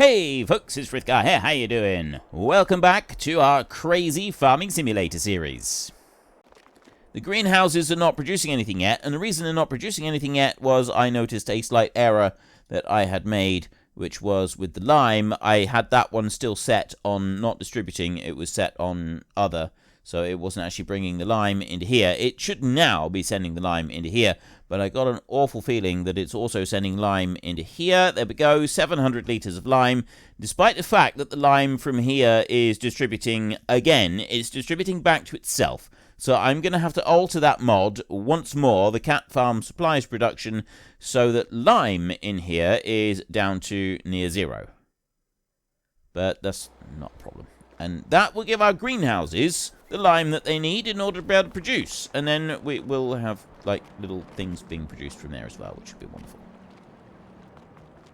Hey folks, it's Frithgar here, how you doing? Welcome back to our crazy farming simulator series. The greenhouses are not producing anything yet, and the reason they're not producing anything yet was I noticed a slight error that I had made, which was with the lime. I had that one still set on not distributing, it was set on other, so it wasn't actually bringing the lime into here. It should now be sending the lime into here, but I got an awful feeling that it's also sending lime into here. There we go, 700 litres of lime. Despite the fact that the lime from here is distributing again, it's distributing back to itself. So I'm going to have to alter that mod once more, the cat farm supplies production, so that lime in here is down to near zero. But that's not a problem. And that will give our greenhouses the lime that they need in order to be able to produce. And then we will have, like, little things being produced from there as well, which would be wonderful.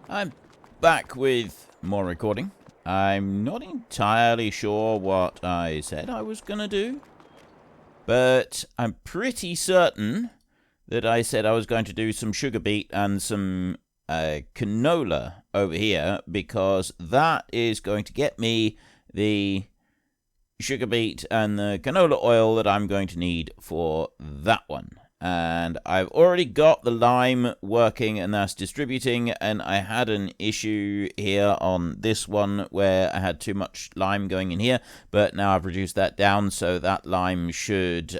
I'm back with more recording. I'm not entirely sure what I said I was going to do, but I'm pretty certain that I said I was going to do some sugar beet and some canola over here, because that is going to get me the sugar beet and the canola oil that I'm going to need for that one. And I've already got the lime working, and that's distributing, and I had an issue here on this one where I had too much lime going in here, but now I've reduced that down, so that lime should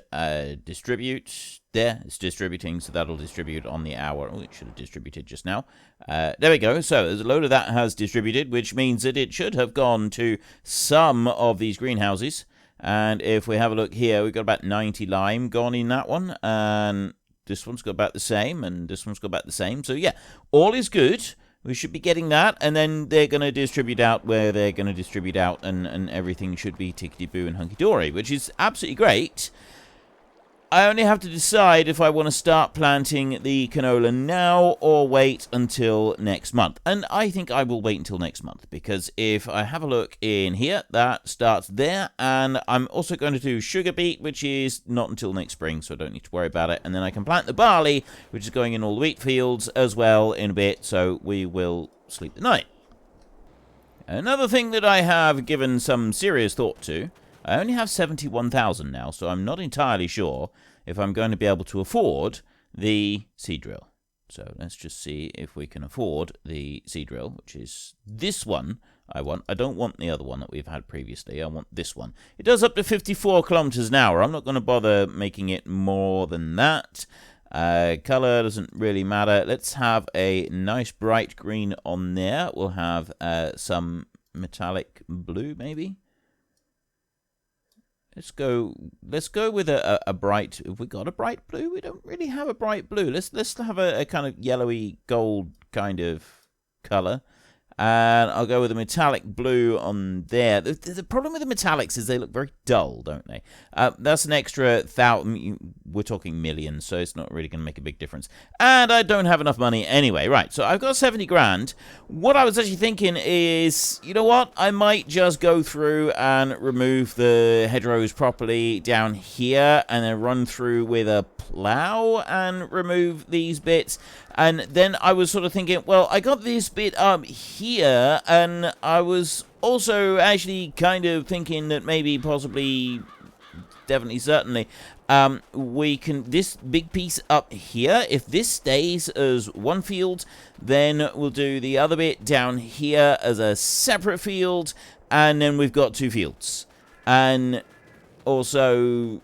distribute. There, it's distributing, so that'll distribute on the hour. Oh, it should have distributed just now. There we go. So there's a load of that has distributed, which means that it should have gone to some of these greenhouses. And if we have a look here, we've got about 90 lime gone in that one. And this one's got about the same, and this one's got about the same. So yeah, all is good. We should be getting that, and then they're going to distribute out where they're going to distribute out, and everything should be tickety-boo and hunky-dory, which is absolutely great. I only have to decide if I want to start planting the canola now or wait until next month. And I think I will wait until next month, because if I have a look in here, that starts there. And I'm also going to do sugar beet, which is not until next spring, so I don't need to worry about it. And then I can plant the barley, which is going in all the wheat fields as well in a bit, so we will sleep the night. Another thing that I have given some serious thought to, I only have 71,000 now, so I'm not entirely sure if I'm going to be able to afford the seed drill. So let's just see if we can afford the seed drill, which is this one I want. I don't want the other one that we've had previously. I want this one. It does up to 54 kilometers an hour. I'm not going to bother making it more than that. Color doesn't really matter. Let's have a nice bright green on there. We'll have some metallic blue, maybe. Let's go with a bright. Have we got a bright blue? We don't really have a bright blue. Let's have a kind of yellowy gold kind of color. And I'll go with a metallic blue on there. The problem with the metallics is they look very dull, don't they? That's an extra 1,000. We're talking millions, so it's not really going to make a big difference. And I don't have enough money anyway. Right, so I've got 70 grand. What I was actually thinking is, you know what? I might just go through and remove the hedgerows properly down here, and then run through with a plow and remove these bits. And then I was sort of thinking, well, I got this bit up here, and I was also actually kind of thinking that maybe, possibly, definitely, certainly, we can, this big piece up here, if this stays as one field, then we'll do the other bit down here as a separate field, and then we've got two fields. And also,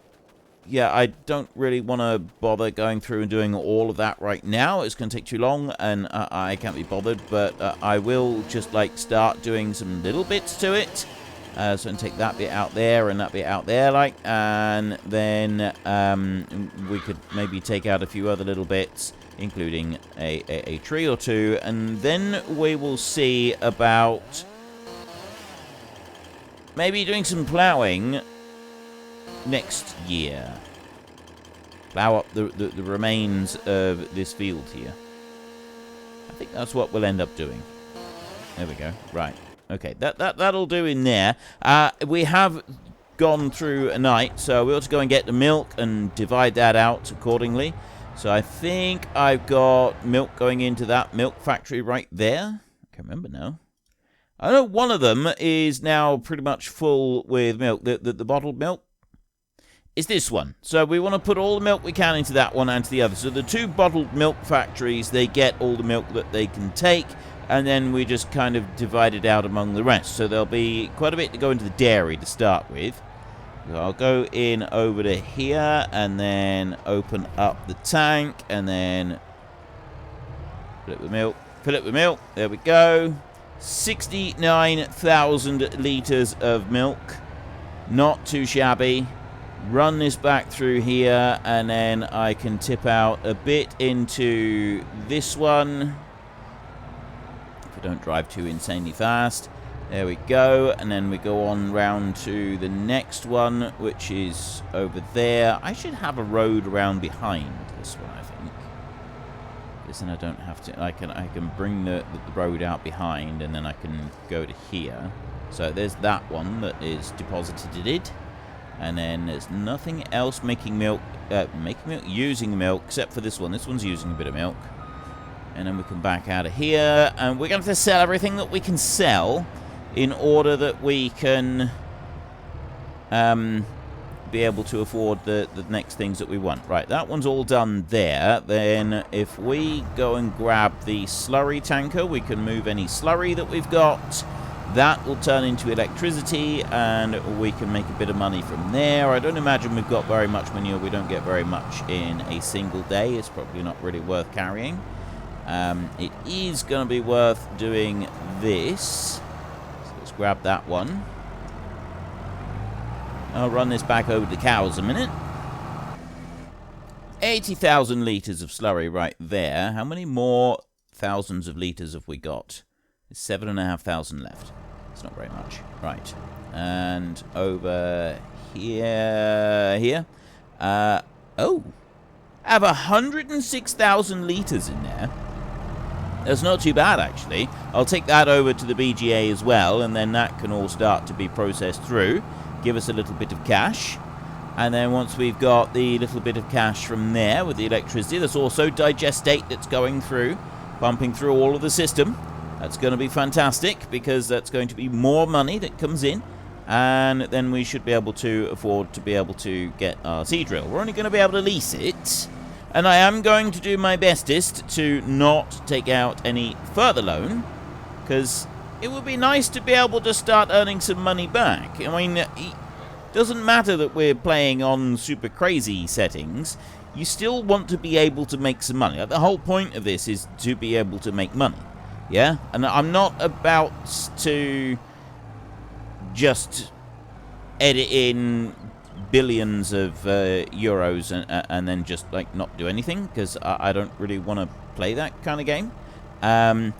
yeah, I don't really want to bother going through and doing all of that right now. It's going to take too long, and I can't be bothered. But I will just, like, start doing some little bits to it. So I can take that bit out there and that bit out there, like. And then we could maybe take out a few other little bits, including a tree or two. And then we will see about maybe doing some plowing next year. Plow up the remains of this field here. I think that's what we'll end up doing. There we go. Right. Okay, that'll do in there. We have gone through a night, so we ought to go and get the milk and divide that out accordingly. So I think I've got milk going into that milk factory right there. I can't remember now. I know one of them is now pretty much full with milk. The bottled milk is this one. So we want to put all the milk we can into that one and to the other. So the 2 bottled milk factories, they get all the milk that they can take, and then we just kind of divide it out among the rest. So there'll be quite a bit to go into the dairy to start with. So I'll go in over to here and then open up the tank and then fill it with milk. Fill it with milk. There we go. 69,000 litres of milk. Not too shabby. Run this back through here, and then I can tip out a bit into this one. If I don't drive too insanely fast. There we go. And then we go on round to the next one, which is over there. I should have a road around behind this one, I think. Because then I don't have to... I can bring the road out behind, and then I can go to here. So there's that one that is deposited in. And then there's nothing else making milk, using milk, except for this one. This one's using a bit of milk. And then we can back out of here. And we're going to have to sell everything that we can sell in order that we can be able to afford the next things that we want. Right, that one's all done there. Then if we go and grab the slurry tanker, we can move any slurry that we've got. That will turn into electricity, and we can make a bit of money from there. I don't imagine we've got very much manure. We don't get very much in a single day. It's probably not really worth carrying. It is going to be worth doing this. So let's grab that one. I'll run this back over to the cows a minute. 80,000 litres of slurry right there. How many more thousands of litres have we got? 7,500 left. It's not very much. Right. And over here. Oh. I have 106,000 litres in there. That's not too bad, actually. I'll take that over to the BGA as well, and then that can all start to be processed through. Give us a little bit of cash. And then once we've got the little bit of cash from there with the electricity, there's also digestate that's going through, pumping through all of the system. That's going to be fantastic, because that's going to be more money that comes in, and then we should be able to afford to be able to get our seed drill. We're only going to be able to lease it, and I am going to do my bestest to not take out any further loan, because it would be nice to be able to start earning some money back. I mean, it doesn't matter that we're playing on super crazy settings. You still want to be able to make some money. The whole point of this is to be able to make money. Yeah, and I'm not about to just edit in billions of euros and then just like not do anything, because I don't really want to play that kind of game. I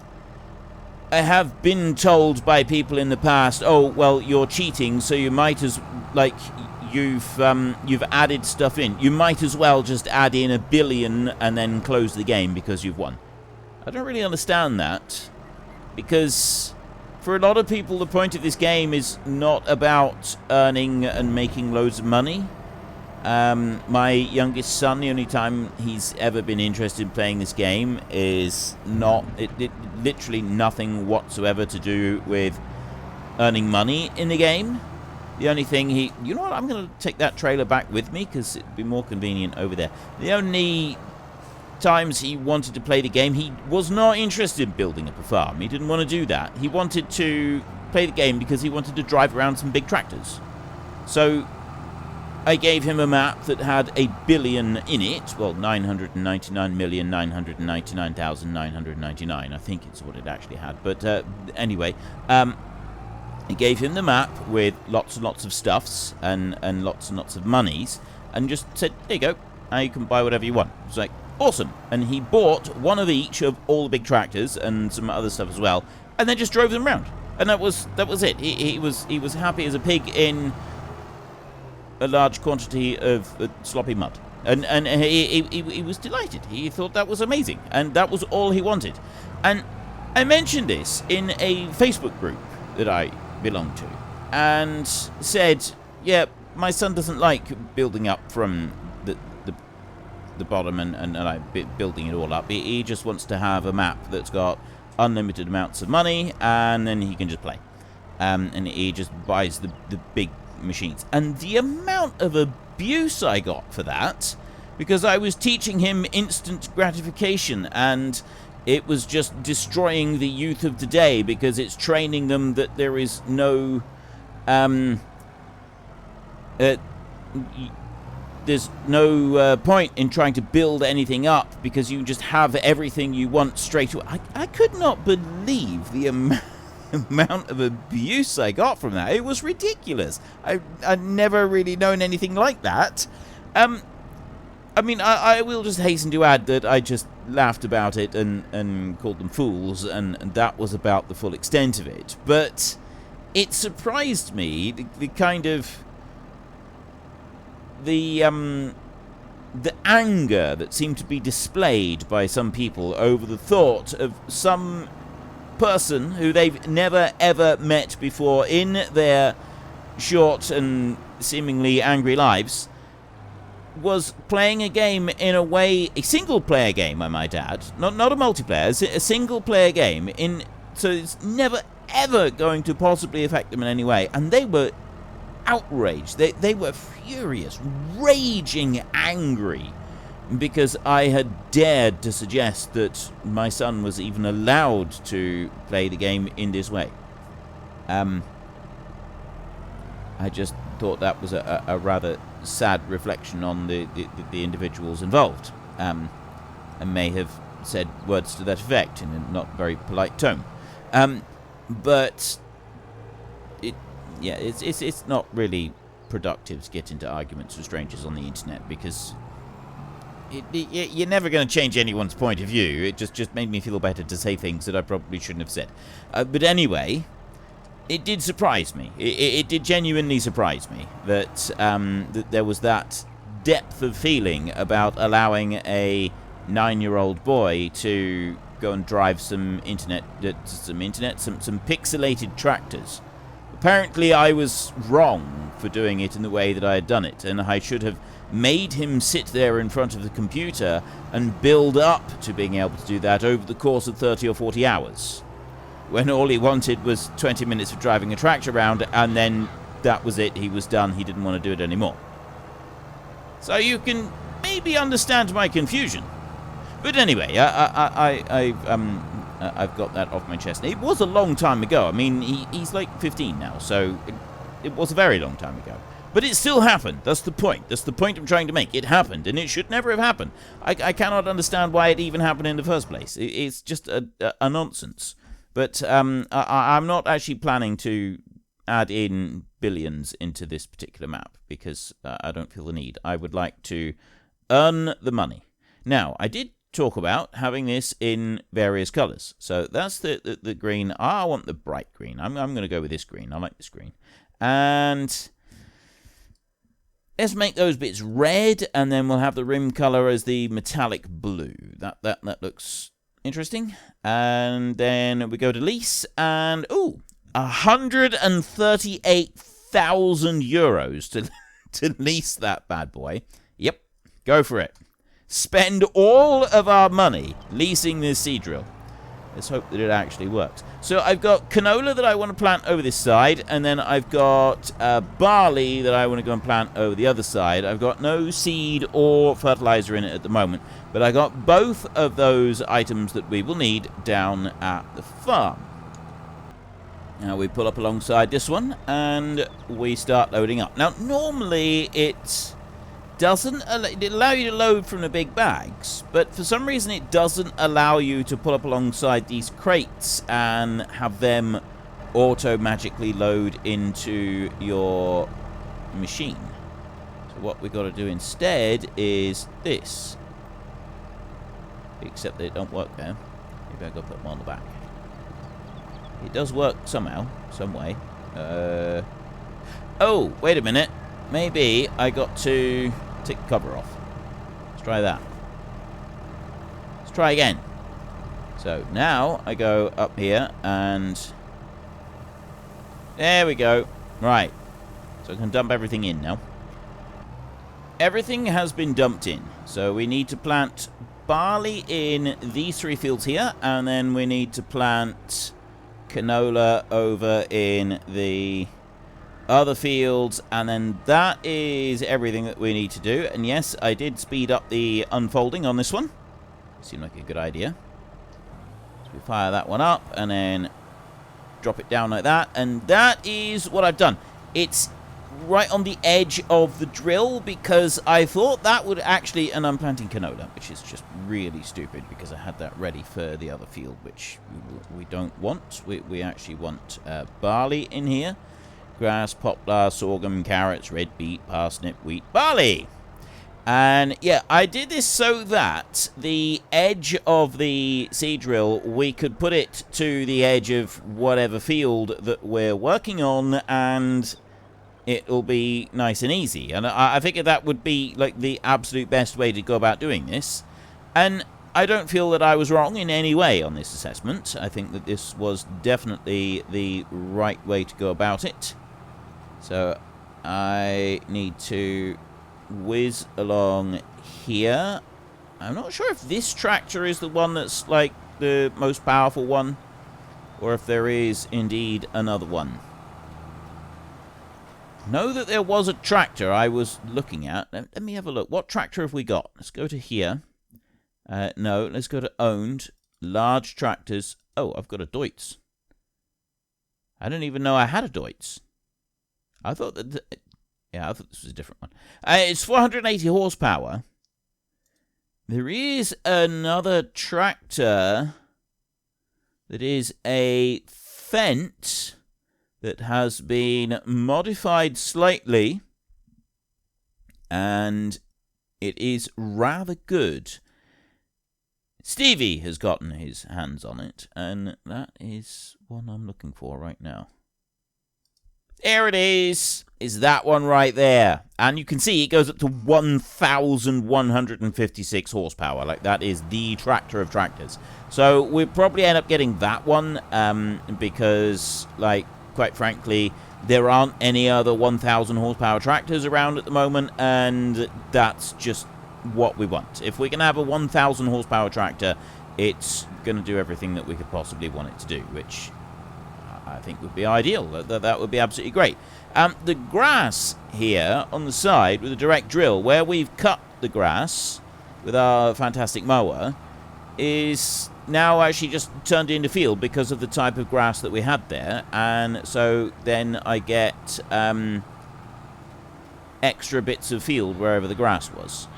have been told by people in the past, oh well, you're cheating, so you might as like you've added stuff in. You might as well just add in 1 billion and then close the game because you've won. I don't really understand that, because for a lot of people the point of this game is not about earning and making loads of money. My youngest son, the only time he's ever been interested in playing this game is literally nothing whatsoever to do with earning money in the game. The only thing you know what, I'm going to take that trailer back with me because it'd be more convenient over there. The only times he wanted to play the game, he was not interested in building up a farm. He didn't want to do that. He wanted to play the game because he wanted to drive around some big tractors. So I gave him a map that had 1 billion in it. Well, 999,999,999, I think it's what it actually had. But anyway, I gave him the map with lots and lots of stuffs and lots of monies, and just said, there you go, now you can buy whatever you want. It's like, awesome. And he bought one of each of all the big tractors and some other stuff as well, and then just drove them around. And that was it. He was happy as a pig in a large quantity of sloppy mud. And he was delighted. He thought that was amazing. And that was all he wanted. And I mentioned this in a Facebook group that I belong to, and said, yeah, my son doesn't like building up from the bottom and building it all up. He just wants to have a map that's got unlimited amounts of money, and then he can just play. And he just buys the big machines. And the amount of abuse I got for that, because I was teaching him instant gratification, and it was just destroying the youth of today, because it's training them that there is no... there's no point in trying to build anything up, because you just have everything you want straight away. I could not believe the amount of abuse I got from that. It was ridiculous. I'd never really known anything like that. I mean, I will just hasten to add that I just laughed about it and called them fools, and that was about the full extent of it. But it surprised me, the kind of... the anger that seemed to be displayed by some people over the thought of some person who they've never ever met before in their short and seemingly angry lives was playing a game in a way, a single player game, I might add, not a multiplayer, a single player game, so it's never ever going to possibly affect them in any way, and they were outraged. They were furious, raging angry, because I had dared to suggest that my son was even allowed to play the game in this way. I just thought that was a rather sad reflection on the individuals involved, and may have said words to that effect in a not very polite tone. But yeah, it's not really productive to get into arguments with strangers on the internet, because you're never going to change anyone's point of view. It just made me feel better to say things that I probably shouldn't have said. But anyway, it did surprise me. It did genuinely surprise me that there was that depth of feeling about allowing a 9-year-old boy to go and drive some pixelated tractors. Apparently I was wrong for doing it in the way that I had done it, and I should have made him sit there in front of the computer and build up to being able to do that over the course of 30 or 40 hours, when all he wanted was 20 minutes of driving a tractor around, and then that was it. He was done. He didn't want to do it anymore. So you can maybe understand my confusion. But anyway, I've got that off my chest. It was a long time ago. I mean, he's like 15 now, so it was a very long time ago. But it still happened. That's the point. That's the point I'm trying to make. It happened, and it should never have happened. I cannot understand why it even happened in the first place. It's just a nonsense. But I'm not actually planning to add in billions into this particular map, because I don't feel the need. I would like to earn the money. Now, I did talk about having this in various colors. So that's the green. I want the bright green. I'm going to go with this green. I like this green. And let's make those bits red, and then we'll have the rim color as the metallic blue. That looks interesting. And then we go to lease, and 138,000 euros to lease that bad boy. Yep, go for it. Spend all of our money leasing this seed drill. Let's hope that it actually works. So I've got canola that I want to plant over this side, and then I've got barley that I want to go and plant over the other side. I've got no seed or fertilizer in it at the moment, but I got both of those items that we will need down at the farm. Now we pull up alongside this one, and we start loading up. Now, normally it doesn't allow you to load from the big bags, but for some reason it doesn't allow you to pull up alongside these crates and have them auto-magically load into your machine. So what we've got to do instead is this. Except that it don't work there. Maybe I've got to put them on the back. It does work somehow, some way. Oh, wait a minute. Maybe I got to take the cover off. Let's try that. Let's try again. So now I go up here, and there we go. Right. So I can dump everything in now. Everything has been dumped in. So we need to plant barley in these 3 fields here, and then we need to plant canola over in the other fields, and then that is everything that we need to do. And yes, I did speed up the unfolding on this one. Seemed like a good idea. So we fire that one up, and then drop it down like that, and that is what I've done. It's right on the edge of the drill, because I thought that would actually, and I'm planting canola, which is just really stupid because I had that ready for the other field, which we don't want. We actually want barley in here. Grass, poplar, sorghum, carrots, red beet, parsnip, wheat, barley. And yeah, I did this so that the edge of the seed drill, we could put it to the edge of whatever field that we're working on, and it'll be nice and easy. And I figured that would be like the absolute best way to go about doing this. And I don't feel that I was wrong in any way on this assessment. I think that this was definitely the right way to go about it. So I need to whiz along here. I'm not sure if this tractor is the one that's like the most powerful one, or if there is indeed another one. Know that there was a tractor I was looking at. Let me have a look. What tractor have we got? Let's go to here. No, let's go to owned. Large tractors. Oh, I've got a Deutz. I didn't even know I had a Deutz. I thought that... yeah, I thought this was a different one. It's 480 horsepower. There is another tractor that is a Fendt that has been modified slightly, and it is rather good. Stevie has gotten his hands on it, and that is one I'm looking for right now. There it is that one right there. And you can see it goes up to 1,156 horsepower. Like, that is the tractor of tractors. So we'll probably end up getting that one, because, like, quite frankly, there aren't any other 1,000 horsepower tractors around at the moment, and that's just what we want. If we can have a 1,000 horsepower tractor, it's going to do everything that we could possibly want it to do, which I think would be ideal. That would be absolutely great. The grass here on the side with a direct drill, where we've cut the grass with our fantastic mower, is now actually just turned into field because of the type of grass that we had there. And so then I get extra bits of field wherever the grass was.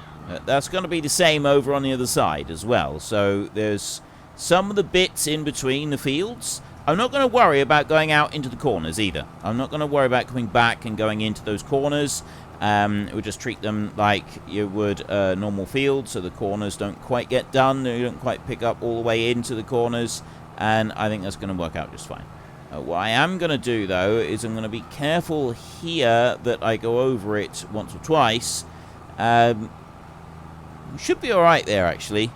That's going to be the same over on the other side as well. So there's some of the bits in between the fields. I'm not going to worry about going out into the corners either. I'm not going to worry about coming back and going into those corners. We'll just treat them like you would a normal field, so the corners don't quite get done. You don't quite pick up all the way into the corners, and I think that's going to work out just fine. What I am going to do, though, is I'm going to be careful here that I go over it once or twice. Should be alright there, actually.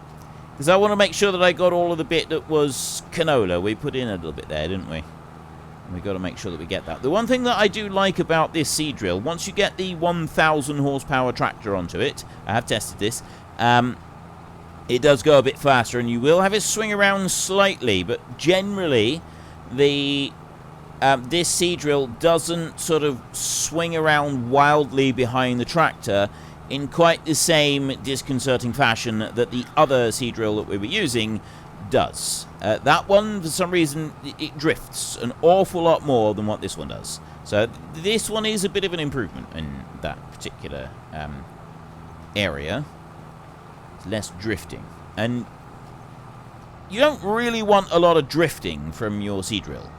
Because I want to make sure that I got all of the bit that was canola. We put in a little bit there, didn't we? And we've got to make sure that we get that. The one thing that I do like about this seed drill, once you get the 1,000 horsepower tractor onto it, I have tested this, it does go a bit faster, and you will have it swing around slightly, but generally the this seed drill doesn't sort of swing around wildly behind the tractor in quite the same disconcerting fashion that the other seed drill that we were using does. That one, for some reason, it drifts an awful lot more than what this one does. So this one is a bit of an improvement in that particular area. It's less drifting. And you don't really want a lot of drifting from your seed drill.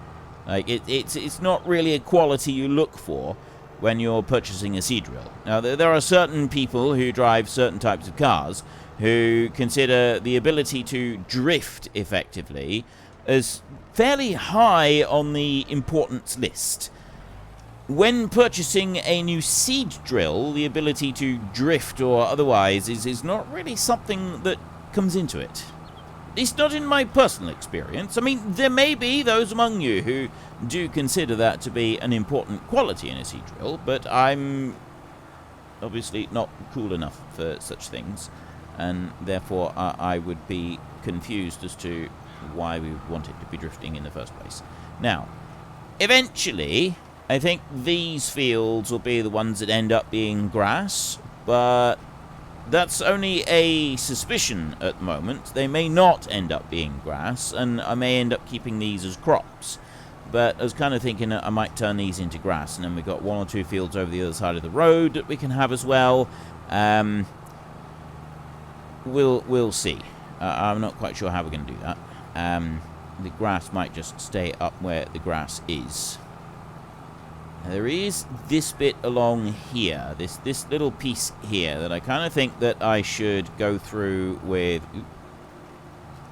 Like, it's not really a quality you look for when you're purchasing a seed drill. Now, there are certain people who drive certain types of cars who consider the ability to drift effectively as fairly high on the importance list. When purchasing a new seed drill, the ability to drift or otherwise is not really something that comes into it. At least not in my personal experience. I mean, there may be those among you who do consider that to be an important quality in a seed drill, but I'm obviously not cool enough for such things. and therefore I would be confused as to why we would want it to be drifting in the first place. Now, eventually, I think these fields will be the ones that end up being grass, but that's only a suspicion at the moment. They may not end up being grass, and I may end up keeping these as crops. But I was kind of thinking that I might turn these into grass, and then we've got 1 or 2 fields over the other side of the road that we can have as well. We'll see. I'm not quite sure how we're going to do that. The grass might just stay up where the grass is. There is this bit along here, this little piece here, that I kind of think that I should go through with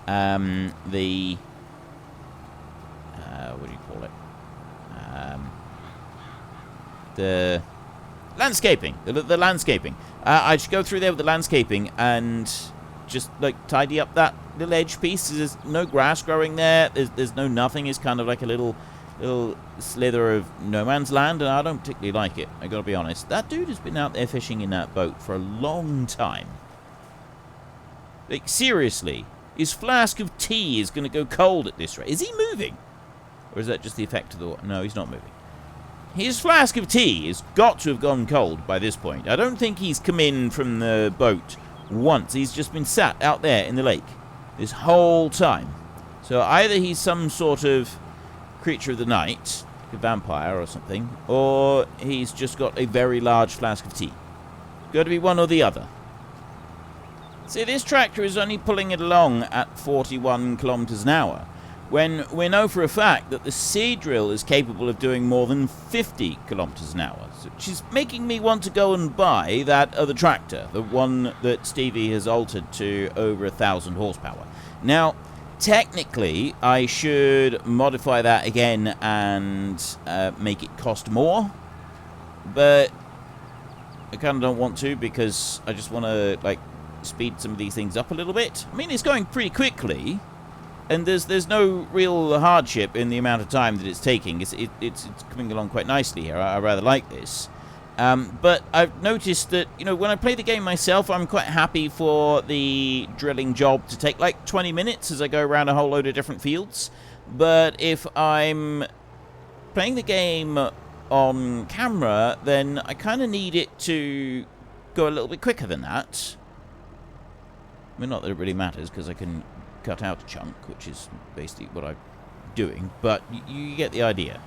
the what do you call it? The landscaping. The landscaping. I should go through there with the landscaping and just like tidy up that little edge piece. There's no grass growing there. There's no nothing. It's kind of like a little slither of no man's land, and I don't particularly like it. I gotta be honest. That dude has been out there fishing in that boat for a long time. Like, seriously, his flask of tea is gonna go cold at this rate. Is he moving? Or is that just the effect of the... No, he's not moving. His flask of tea has got to have gone cold by this point. I don't think he's come in from the boat once. He's just been sat out there in the lake this whole time. So either he's some sort of creature of the night, like a vampire or something, or he's just got a very large flask of tea. Got to be one or the other. See, this tractor is only pulling it along at 41 kilometers an hour, when we know for a fact that the seed drill is capable of doing more than 50 kilometers an hour, which is making me want to go and buy that other tractor, the one that Stevie has altered to over 1,000 horsepower. Now, technically, I should modify that again and make it cost more, but I kind of don't want to, because I just want to, like, speed some of these things up a little bit. I mean, it's going pretty quickly, and there's no real hardship in the amount of time that it's taking. It's coming along quite nicely here. I rather like this. But I've noticed that, you know, when I play the game myself, I'm quite happy for the drilling job to take like 20 minutes as I go around a whole load of different fields. But if I'm playing the game on camera, then I kind of need it to go a little bit quicker than that. I mean, not that it really matters, because I can cut out a chunk, which is basically what I'm doing, but you get the idea.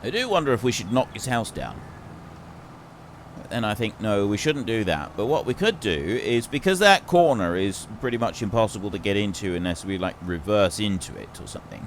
I do wonder if we should knock his house down. And I think, no, we shouldn't do that. But what we could do is, because that corner is pretty much impossible to get into unless we, like, reverse into it or something,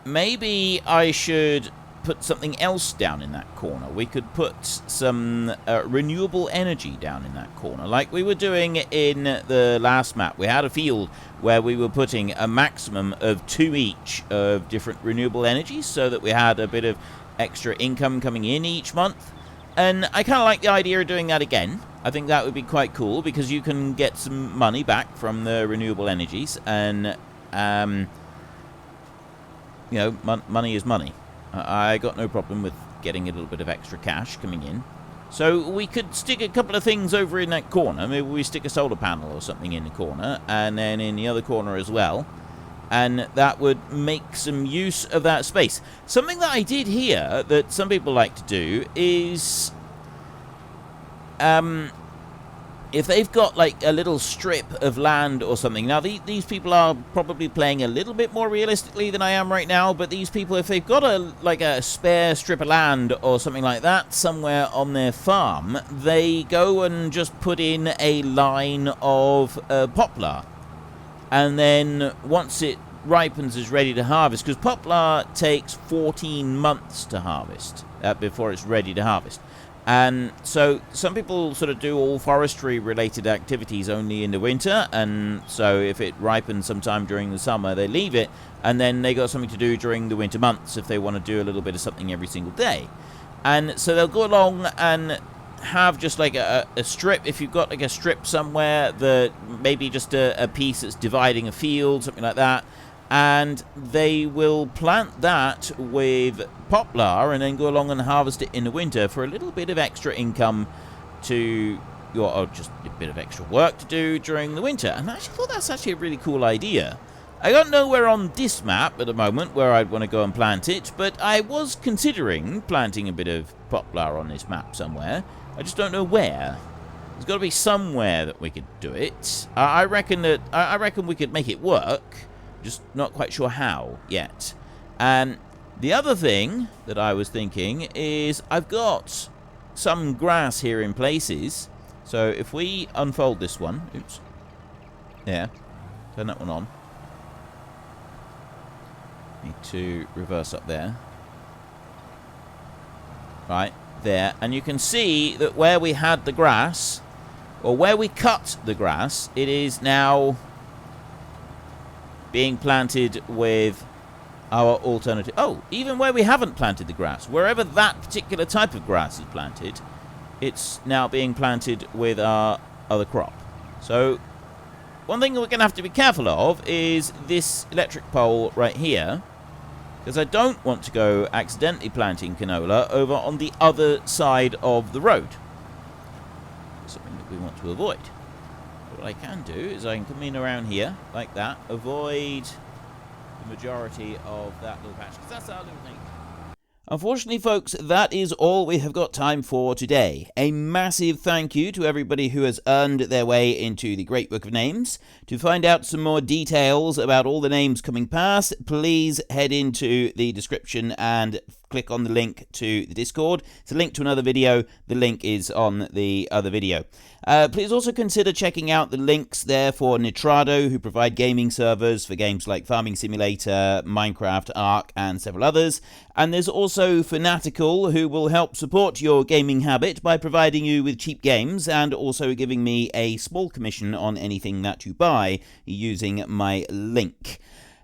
maybe I should put something else down in that corner. We could put some renewable energy down in that corner, like we were doing in the last map. We had a field where we were putting a maximum of 2 each of different renewable energies, so that we had a bit of extra income coming in each month. And I kind of like the idea of doing that again. I think that would be quite cool, because you can get some money back from the renewable energies, and you know, money is money. I got no problem with getting a little bit of extra cash coming in. So we could stick a couple of things over in that corner. Maybe we stick a solar panel or something in the corner, and then in the other corner as well. And that would make some use of that space. Something that I did here that some people like to do is... if they've got like a little strip of land or something. Now, these people are probably playing a little bit more realistically than I am right now, but these people, if they've got a spare strip of land or something like that somewhere on their farm, they go and just put in a line of poplar. And then once it ripens, is ready to harvest, because poplar takes 14 months to harvest before it's ready to harvest. And so some people sort of do all forestry related activities only in the winter, and so if it ripens sometime during the summer, they leave it, and then they got something to do during the winter months if they want to do a little bit of something every single day. And so they'll go along and have just like a strip. If you've got like a strip somewhere, that maybe just a piece that's dividing a field, something like that, and they will plant that with poplar and then go along and harvest it in the winter for a little bit of extra income to or just a bit of extra work to do during the winter. And I actually thought that's actually a really cool idea. I got nowhere on this map at the moment where I'd want to go and plant it, but I was considering planting a bit of poplar on this map somewhere. I just don't know where. There's got to be somewhere that we could do it. I reckon we could make it work, just not quite sure how yet. And the other thing that I was thinking is I've got some grass here in places. So if we unfold this one, oops, there, turn that one on. Need to reverse up there. Right, there. And you can see that where we had the grass, or where we cut the grass, it is now being planted with our alternative. Oh, even where we haven't planted the grass, wherever that particular type of grass is planted, it's now being planted with our other crop. So one thing that we're going to have to be careful of is this electric pole right here, because I don't want to go accidentally planting canola over on the other side of the road. Something that we want to avoid. What I can do is I can come in around here, like that, avoid the majority of that little patch, because that's our little thing. Unfortunately, folks, that is all we have got time for today. A massive thank you to everybody who has earned their way into the Great Book of Names. To find out some more details about all the names coming past, please head into the description and click on the link to the Discord. It's a link to another video. The link is on the other video. Please also consider checking out the links there for Nitrado, who provide gaming servers for games like Farming Simulator, Minecraft, Ark, and several others. And there's also Fanatical, who will help support your gaming habit by providing you with cheap games and also giving me a small commission on anything that you buy using my link.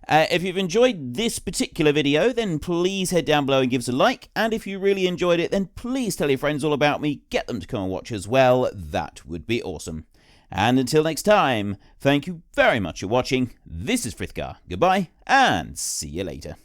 If you've enjoyed this particular video, then please head down below and give us a like. And if you really enjoyed it, then please tell your friends all about me. Get them to come and watch as well. That would be awesome. And until next time, thank you very much for watching. This is Frithgar. Goodbye, and see you later.